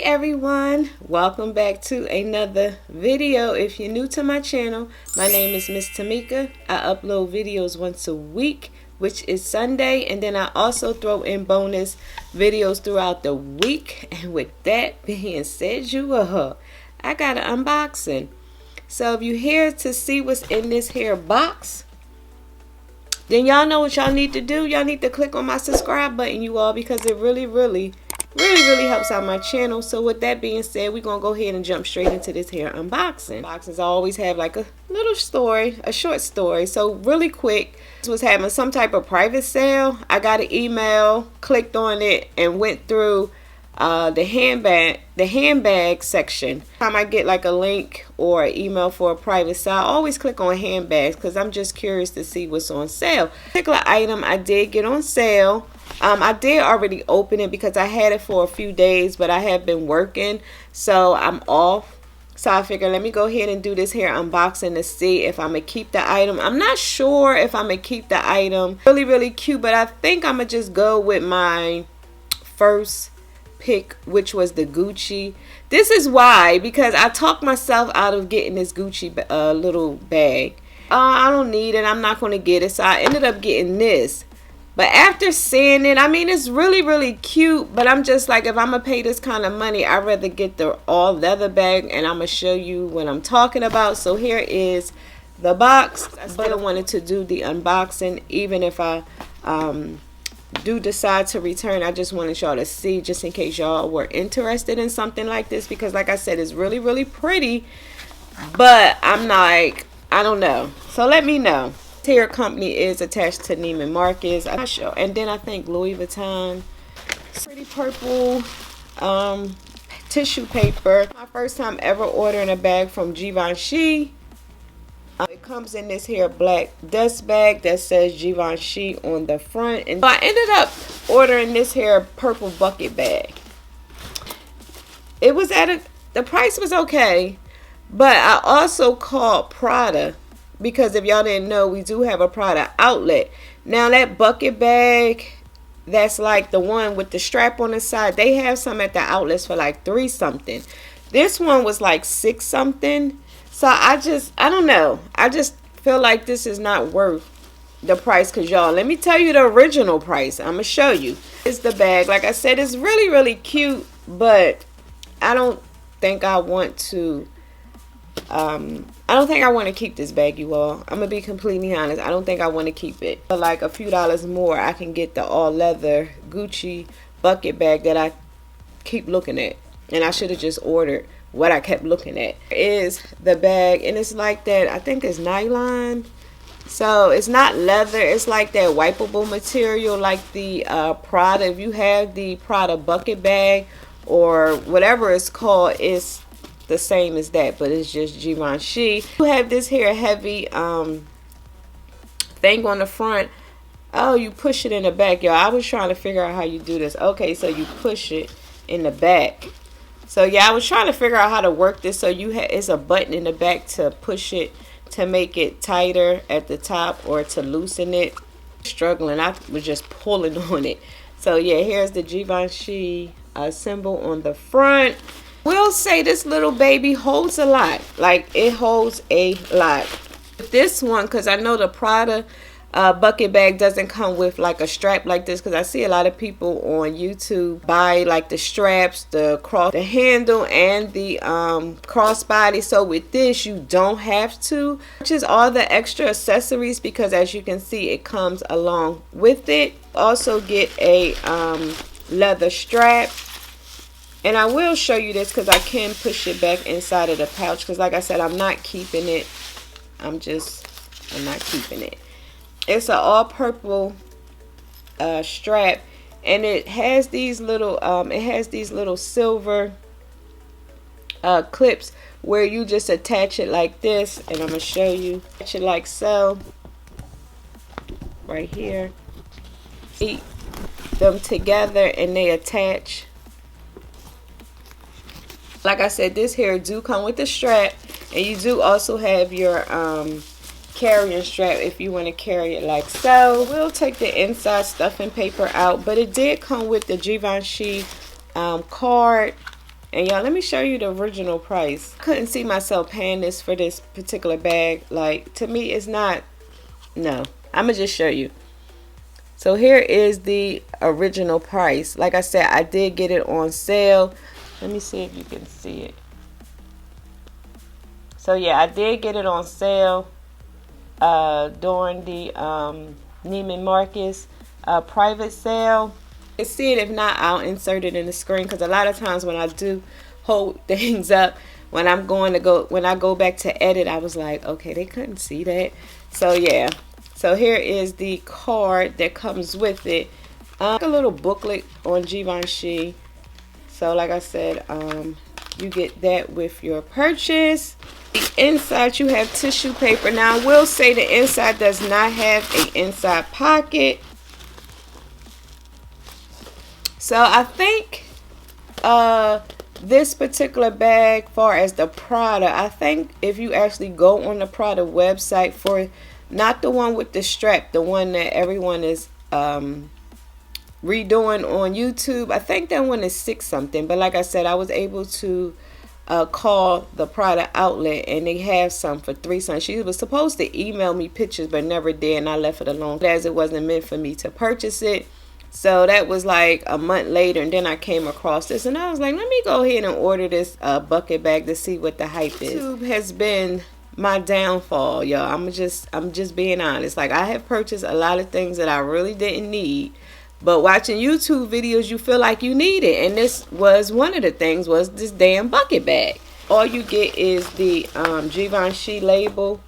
everyone, welcome back to another video. If you're new to my channel, my name is Miss Tamika. I upload videos once a week, which is Sunday, and then I also throw in bonus videos throughout the week. And with that being said, I got an unboxing. So if you're here to see what's in this here box, then y'all know what y'all need to do. Y'all need to click on my subscribe button, you all, because it really helps out my channel. So with that being said, we're gonna go ahead and jump straight into this here unboxing. Boxes always have like a little story, a short story. So really quick, this was having some type of private sale. I got an email, clicked on it, and went through the handbag section. Time I get like a link or an email for a private sale, I always click on handbags because I'm just curious to see what's on sale. Particular item I did get on sale. I did already open it because I had it for a few days, but I have been working, so I'm off. So I figured let me go ahead and do this here unboxing to see if I'm gonna keep the item. I'm not sure if I'm gonna keep the item. Really cute, but I think I'm gonna just go with my first pick, which was the Gucci. This is why, because I talked myself out of getting this Gucci little bag. I don't need it, I'm not going to get it, so I ended up getting this. But after seeing it, I mean, it's really cute, but I'm just like, if I'm gonna pay this kind of money, I'd rather get the all leather bag, and I'm gonna show you what I'm talking about. So here is the box. I still wanted to do the unboxing, even if I do decide to return. I just wanted y'all to see, just in case y'all were interested in something like this, because like I said, it's really pretty, but I'm like, I don't know. So let me know. This here company is attached to Neiman Marcus. I'm not sure. And then I think Louis Vuitton. Pretty purple tissue paper. My first time ever ordering a bag from Givenchy. It comes in this here black dust bag that says Givenchy on the front, and so I ended up ordering this here purple bucket bag. It was the price was okay, but I also called Prada, because if y'all didn't know, we do have a Prada outlet. Now that bucket bag, that's like the one with the strap on the side, they have some at the outlets for like $3 something. This one was like $6 something. So I don't know. I just feel like this is not worth the price, because y'all, let me tell you the original price. I'm going to show you. It's the bag. Like I said, it's really cute, but I don't think I want to, I don't think I want to keep this bag, you all. I'm going to be completely honest. I don't think I want to keep it. For like a few dollars more, I can get the all leather Gucci bucket bag that I keep looking at. And I should have just ordered what I kept looking at. Is the bag, and it's like that, I think it's nylon, so it's not leather, it's like that wipeable material, like the Prada. If you have the Prada bucket bag or whatever it's called, it's the same as that, but it's just Givenchy. You have this here heavy thing on the front. Oh, you push it in the back, y'all. I was trying to figure out how you do this. Okay, so you push it in the back. So yeah, I was trying to figure out how to work this. So it's a button in the back to push it to make it tighter at the top, or to loosen it. Struggling, I was just pulling on it. So yeah, here's the Givenchy symbol on the front. We'll say this little baby holds a lot. Like, it holds a lot. This one, because I know the Prada bucket bag doesn't come with like a strap like this, because I see a lot of people on YouTube buy like the straps, the handle, and the crossbody. So with this, you don't have to purchase all the extra accessories, because as you can see, it comes along with it. Also get a leather strap, and I will show you this because I can push it back inside of the pouch, because like I said, I'm not keeping it. I'm not keeping it. It's an all purple strap, and it has these little silver clips where you just attach it like this, and I'm gonna show you. Attach it like so, right here. Keep them together and they attach. Like I said, this here do come with the strap, and you do also have your carrying strap if you want to carry it like so. We'll take the inside stuffing paper out, but it did come with the Givenchy card And y'all, let me show you the original price. I couldn't see myself paying this for this particular bag. Like, to me, it's not. No, I'm gonna just show you. So here is the original price. Like I said, I did get it on sale. Let me see if you can see it. So yeah, I did get it on sale during the Neiman Marcus private sale. You can see it. If not, I'll insert it in the screen, because a lot of times when I do hold things up, when I go back to edit, I was like, okay, they couldn't see that. So yeah. So here is the card that comes with it. A little booklet on Givenchy. So like I said, you get that with your purchase. The inside, you have tissue paper. Now I will say the inside does not have an inside pocket. So I think this particular bag, far as the Prada, I think if you actually go on the Prada website, for not the one with the strap, the one that everyone is redoing on YouTube, I think that one is 6 something. But like I said, I was able to call the Prada outlet, and they have some for 3 something. She was supposed to email me pictures, but never did, and I left it alone as it wasn't meant for me to purchase it. So that was like a month later, and then I came across this, and I was like, let me go ahead and order this bucket bag to see what the hype is. YouTube has been my downfall, y'all. I'm just being honest. Like, I have purchased a lot of things that I really didn't need, but watching YouTube videos, you feel like you need it, and this was one of the things, was this damn bucket bag. All you get is the Givenchy label.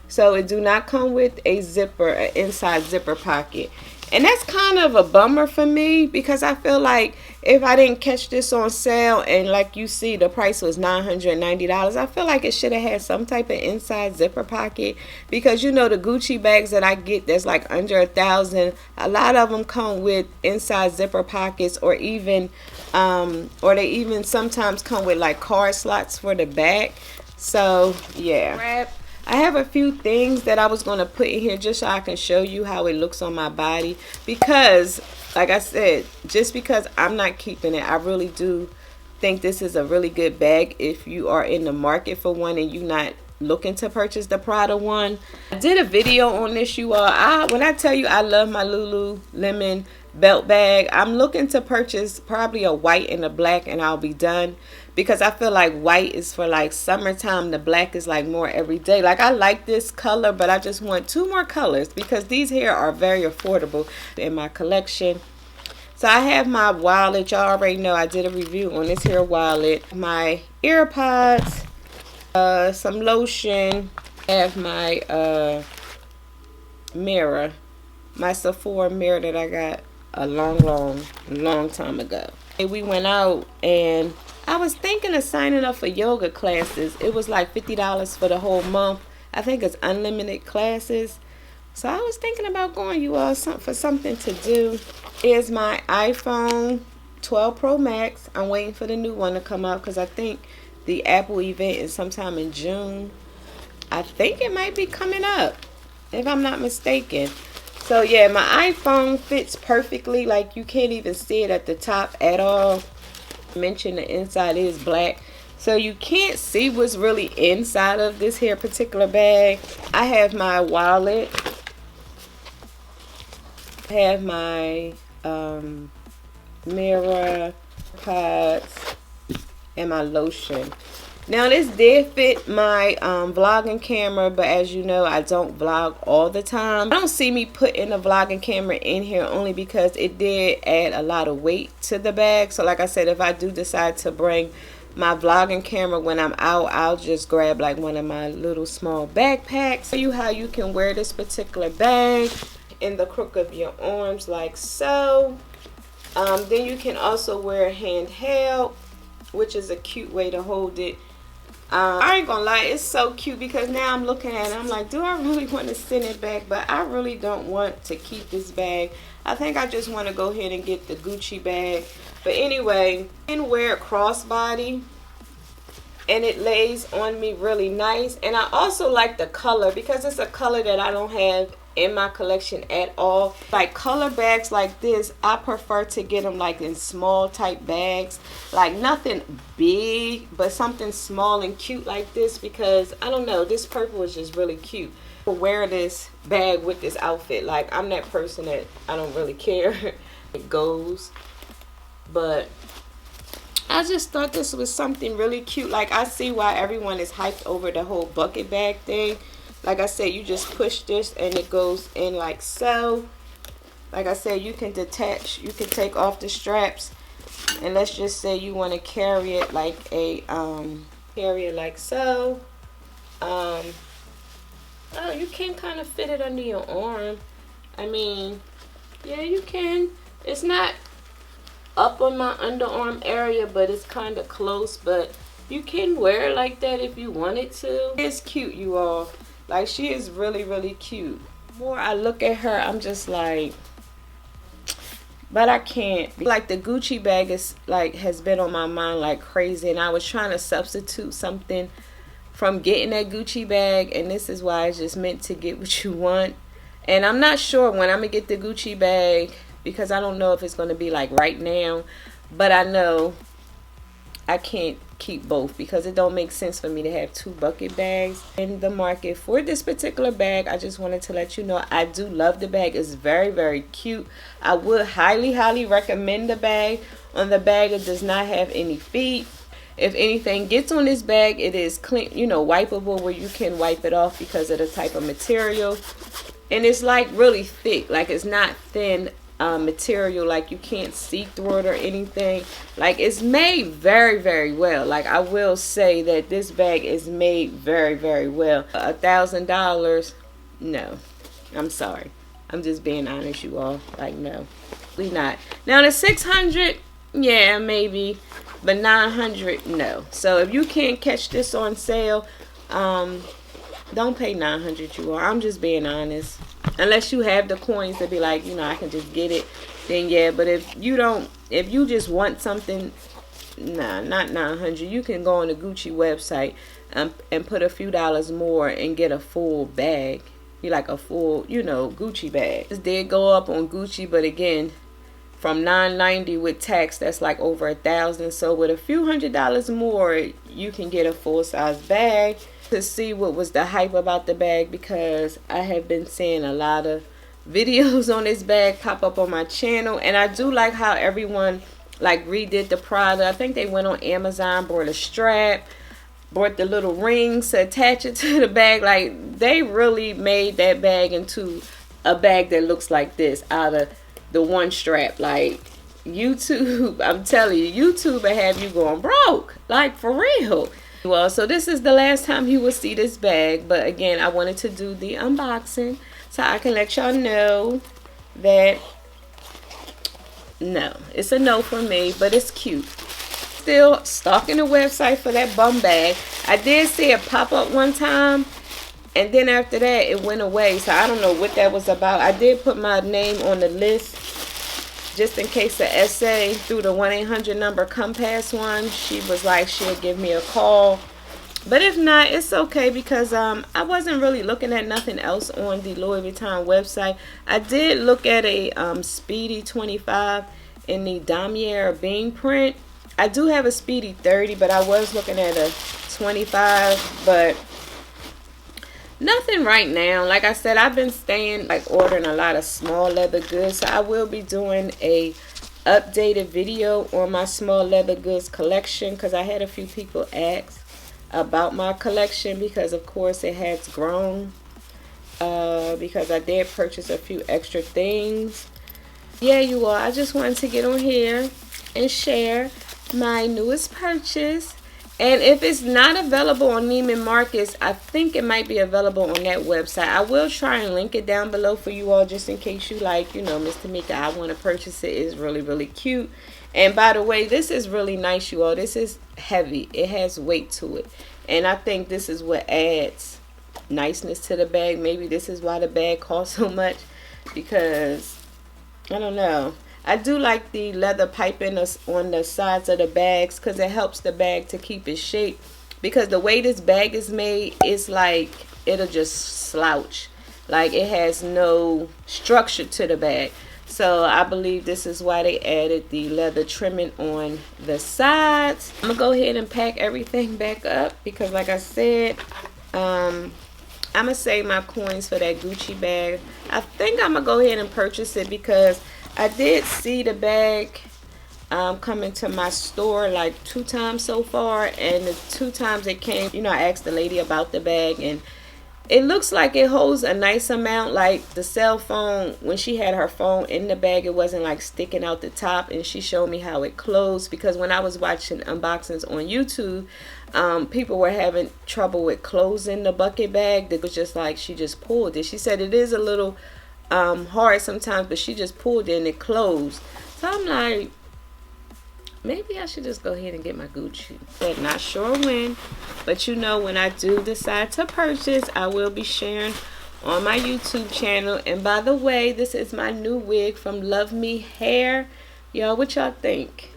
So it do not come with a zipper, an inside zipper pocket. And that's kind of a bummer for me, because I feel like if I didn't catch this on sale, and like you see the price was $990, I feel like it should have had some type of inside zipper pocket, because you know the Gucci bags that I get that's like under $1,000, a lot of them come with inside zipper pockets, or even or they even sometimes come with like card slots for the back. So yeah, I have a few things that I was going to put in here just so I can show you how it looks on my body, because like I said, just because I'm not keeping it, I really do think this is a really good bag if you are in the market for one and you're not looking to purchase the Prada one. I did a video on this, you all. When I tell you I love my Lululemon belt bag, I'm looking to purchase probably a white and a black, and I'll be done, because I feel like white is for like summertime, the black is like more everyday. Like, I like this color, but I just want 2 more colors, because these here are very affordable in my collection. So I have my wallet. Y'all already know I did a review on this here wallet. My AirPods, some lotion. I have my mirror, my Sephora mirror that I got a long time ago. And we went out, and I was thinking of signing up for yoga classes. It was like $50 for the whole month. I think it's unlimited classes. So I was thinking about going, you all, for something to do. Here's my iPhone 12 Pro Max. I'm waiting for the new one to come out, because I think the Apple event is sometime in June. I think it might be coming up, if I'm not mistaken. So yeah, my iPhone fits perfectly. Like, you can't even see it at the top at all. I mentioned the inside is black, so you can't see what's really inside of this here particular bag. I have my wallet. I have my mirror, pods, and my lotion. Now, this did fit my vlogging camera, but as you know, I don't vlog all the time. I don't see me putting a vlogging camera in here, only because it did add a lot of weight to the bag. So like I said, if I do decide to bring my vlogging camera when I'm out, I'll just grab like one of my little small backpacks. Show you how you can wear this particular bag in the crook of your arms, like so. Then you can also wear a handheld, which is a cute way to hold it. I ain't gonna lie, it's so cute, because now I'm looking at it, I'm like, do I really want to send it back? But I really don't want to keep this bag. I think I just want to go ahead and get the Gucci bag. But anyway, you can wear a crossbody, and it lays on me really nice. And I also like the color, because it's a color that I don't have in my collection at all. Like color bags like this, I prefer to get them like in small type bags, like nothing big, but something small and cute like this, because I don't know, this purple is just really cute. Wear this bag with this outfit. Like, I'm that person that I don't really care. It goes, but I just thought this was something really cute. Like, I see why everyone is hyped over the whole bucket bag thing. Like I said, you just push this and it goes in like so. Like I said, you can detach, you can take off the straps, and let's just say you want to carry it like a carry it like so. Oh, you can kind of fit it under your arm. I mean, yeah, you can. It's not up on my underarm area, but it's kind of close. But you can wear it like that if you wanted to. It's cute, you all. Like, she is really, really cute. The more I look at her, I'm just like, but I can't. Like, the Gucci bag is like, has been on my mind like crazy, and I was trying to substitute something from getting that Gucci bag, and this is why it's just meant to get what you want. And I'm not sure when I'm gonna get the Gucci bag, because I don't know if it's gonna be like right now, but I know I can't keep both, because it don't make sense for me to have two bucket bags in the market. For this particular bag, I just wanted to let you know I do love the bag. It's very, very cute. I would highly recommend the bag. On the bag, it does not have any feet. If anything gets on this bag, it is clean, you know, wipeable, where you can wipe it off because of the type of material. And it's like really thick, like it's not thin material, like you can't see through it or anything. Like, it's made very, very well. Like, I will say that this bag is made very, very well. $1,000, no, I'm sorry, I'm just being honest, you all. Like, no, we not. Now the 600, yeah, maybe, but 900, no. So if you can't catch this on sale, don't pay 900, you all. I'm just being honest. Unless you have the coins to be like, you know, I can just get it, then yeah. But if you don't, if you just want something, nah, not 900. You can go on the Gucci website and put a few dollars more and get a full bag. You like a full, you know, Gucci bag. This did go up on Gucci, but again, from $990 with tax, that's like over $1,000. So with a few $100s more, you can get a full size bag. To see what was the hype about the bag, because I have been seeing a lot of videos on this bag pop up on my channel, and I do like how everyone like redid the product. I think they went on Amazon, bought a strap, bought the little rings to attach it to the bag. Like, they really made that bag into a bag that looks like this out of the one strap. Like, YouTube, I'm telling you, YouTube will have you going broke, like, for real. Well, so this is the last time you will see this bag, but again, I wanted to do the unboxing so I can let y'all know that no, it's a no for me, but it's cute. Still stalking the website for that bum bag. I did see it pop up one time, and then after that it went away, so I don't know what that was about. I did put my name on the list just in case the essay through the 1-800 number come past one. She was like, she'll give me a call. But if not, it's okay, because I wasn't really looking at nothing else on the Louis Vuitton website. I did look at a Speedy 25 in the damier bean print. I do have a Speedy 30, but I was looking at a 25, but nothing right now. Like I said, I've been staying, like, ordering a lot of small leather goods. So I will be doing a updated video on my small leather goods collection, because I had a few people ask about my collection, because of course it has grown, because I did purchase a few extra things. Yeah, you all, I just wanted to get on here and share my newest purchase. And if it's not available on Neiman Marcus, I think it might be available on that website. I will try and link it down below for you all, just in case you like, you know, Miss Tamika, I want to purchase it. It's really, really cute. And by the way, this is really nice, you all. This is heavy. It has weight to it. And I think this is what adds niceness to the bag. Maybe this is why the bag costs so much, because I don't know. I do like the leather piping on the sides of the bags, because it helps the bag to keep its shape. Because the way this bag is made, it's like it'll just slouch. Like it has no structure to the bag. So I believe this is why they added the leather trimming on the sides. I'm gonna go ahead and pack everything back up because like I said, I'm gonna save my coins for that Gucci bag. I think I'm gonna go ahead and purchase it because I did see the bag come into my store like 2 times so far, and the 2 times it came, you know, I asked the lady about the bag, and it looks like it holds a nice amount. Like the cell phone, when she had her phone in the bag, it wasn't like sticking out the top, and she showed me how it closed, because when I was watching unboxings on YouTube, people were having trouble with closing the bucket bag. It was just like she just pulled it. She said it is a little hard sometimes, but she just pulled it and it closed. So I'm like, maybe I should just go ahead and get my Gucci. But not sure when. But you know, when I do decide to purchase, I will be sharing on my YouTube channel. And by the way, this is my new wig from Love Me Hair. Y'all, what y'all think?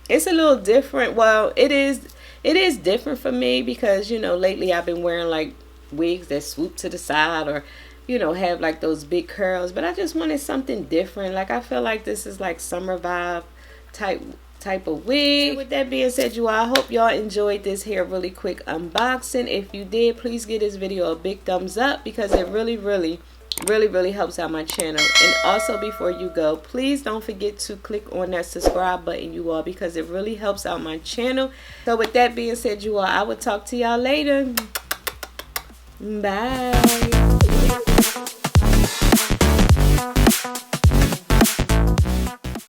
It's a little different. Well, it is different for me because, you know, lately I've been wearing like wigs that swoop to the side, or, you know, have like those big curls. But I just wanted something different. Like I feel like this is like summer vibe type of wig. With that being said, you all, I hope y'all enjoyed this here really quick unboxing. If you did, please give this video a big thumbs up because it really helps out my channel. And also, before you go, please don't forget to click on that subscribe button, you all, because it really helps out my channel. So with that being said, you all, I will talk to y'all later. Bye.